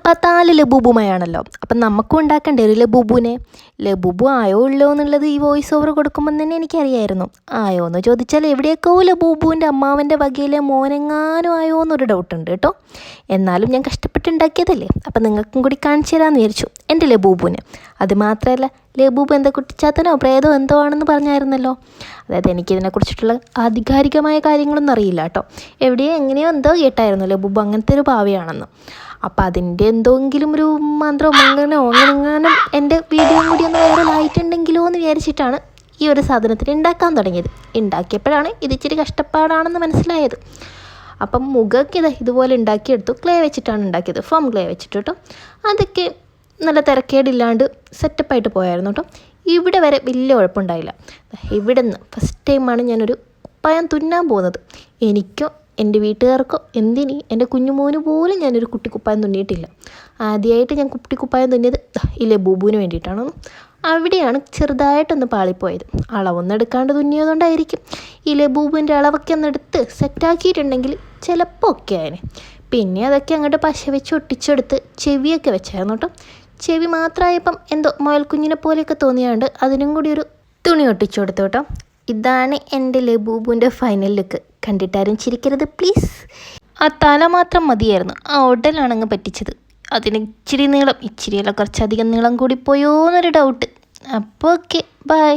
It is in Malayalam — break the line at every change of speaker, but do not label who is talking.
4 ലബൂബുമയാണല്ലോ. അപ്പം നമുക്കും ഉണ്ടാക്കണ്ടേ ഒരു ലബൂബുവിനെ. ലബൂബു ആയോ ഉള്ളോ എന്നുള്ളത് ഈ വോയിസ് ഓവർ കൊടുക്കുമ്പം തന്നെ എനിക്കറിയായിരുന്നു. ആയോ എന്ന് ചോദിച്ചാൽ എവിടെയൊക്കെയോ ലബൂബുവിൻ്റെ അമ്മാവൻ്റെ വകയിലെ മോനെങ്ങാനും ആയോ എന്നൊരു ഡൗട്ടുണ്ട് കേട്ടോ. എന്നാലും ഞാൻ കഷ്ടപ്പെട്ടുണ്ടാക്കിയതല്ലേ, അപ്പം നിങ്ങൾക്കും കൂടി കാണിച്ചു തരാമെന്ന് വിചാരിച്ചു എൻ്റെ ലബൂബുവിനെ. അത് മാത്രമല്ല, ലബൂബ് എന്താ കുട്ടിച്ചാത്തനോ പ്രേതോ എന്തോ ആണെന്ന് പറഞ്ഞായിരുന്നല്ലോ. അതായത് എനിക്കിതിനെക്കുറിച്ചിട്ടുള്ള ആധികാരികമായ കാര്യങ്ങളൊന്നും അറിയില്ല കേട്ടോ. എവിടെയോ എങ്ങനെയോ എന്തോ കേട്ടായിരുന്നു ലബൂബ് അങ്ങനത്തെ ഒരു ഭാവിയാണെന്ന്. അപ്പം അതിൻ്റെ എന്തെങ്കിലും ഒരു മന്ത്രമോ മംഗളനോ അങ്ങനെങ്ങാനും എൻ്റെ വീഡിയോ കൂടി ഒന്ന് വൈറലായിട്ടുണ്ടെങ്കിലോ എന്ന് വിചാരിച്ചിട്ടാണ് ഈ ഒരു സാധനത്തിന് ഉണ്ടാക്കാൻ തുടങ്ങിയത്. ഉണ്ടാക്കിയപ്പോഴാണ് ഇത് ഇച്ചിരി കഷ്ടപ്പാടാണെന്ന് മനസ്സിലായത്. അപ്പം മുഖമൊക്കെ ഇതുപോലെ ഉണ്ടാക്കിയെടുത്തു. ക്ലേ വെച്ചിട്ടാണ് ഉണ്ടാക്കിയത്, ഫോം ക്ലേ വെച്ചിട്ട് കേട്ടോ. അതൊക്കെ നല്ല തിരക്കേടില്ലാണ്ട് സെറ്റപ്പായിട്ട് പോയായിരുന്നു കേട്ടോ. ഇവിടെ വരെ വലിയ കുഴപ്പമുണ്ടായില്ല. ഇവിടെ നിന്ന് ഫസ്റ്റ് ടൈമാണ് ഞാനൊരു കുപ്പായം തുന്നാൻ പോകുന്നത്. എനിക്കോ എൻ്റെ വീട്ടുകാർക്കോ എന്തിനി എൻ്റെ കുഞ്ഞുമോന് പോലും ഞാനൊരു കുട്ടിക്കുപ്പായം തുന്നിയിട്ടില്ല. ആദ്യമായിട്ട് ഞാൻ കുട്ടിക്കുപ്പായം തുന്നിയത് ഈ ലബൂബുവിന് വേണ്ടിയിട്ടാണ്. അവിടെയാണ് ചെറുതായിട്ടൊന്ന് പാളിപ്പോയത്. അളവൊന്നും എടുക്കാണ്ട് തുന്നിയതുകൊണ്ടായിരിക്കും. ഈ ലബൂബിൻ്റെ അളവൊക്കെ ഒന്ന് എടുത്ത് സെറ്റാക്കിയിട്ടുണ്ടെങ്കിൽ ചിലപ്പോൾ ഒക്കെ ആയനെ. പിന്നെ അതൊക്കെ അങ്ങോട്ട് പശ വെച്ച് ഒട്ടിച്ചെടുത്ത് ചെവിയൊക്കെ വെച്ചായിരുന്നു കേട്ടോ. ചെവി മാത്രമായപ്പം എന്തോ മുയൽക്കുഞ്ഞിനെ പോലെയൊക്കെ തോന്നിയാണ്ട് അതിനും കൂടി ഒരു തുണി ഒട്ടിച്ചു കൊടുത്തു കേട്ടോ. ഇതാണ് എൻ്റെ ലബൂബുവിൻ്റെ ഫൈനൽ ലുക്ക്. കണ്ടിട്ടാരും ചിരിക്കരുത് പ്ലീസ്. ആ തല മാത്രം മതിയായിരുന്നു, ആ ഉടലാണങ്ങ് പറ്റിച്ചത്. അതിന് ഇച്ചിരി നീളം, ഇച്ചിരിയല്ല കുറച്ചധികം നീളം കൂടി പോയോ എന്നൊരു ഡൗട്ട്. അപ്പോൾ ഓക്കെ, ബൈ.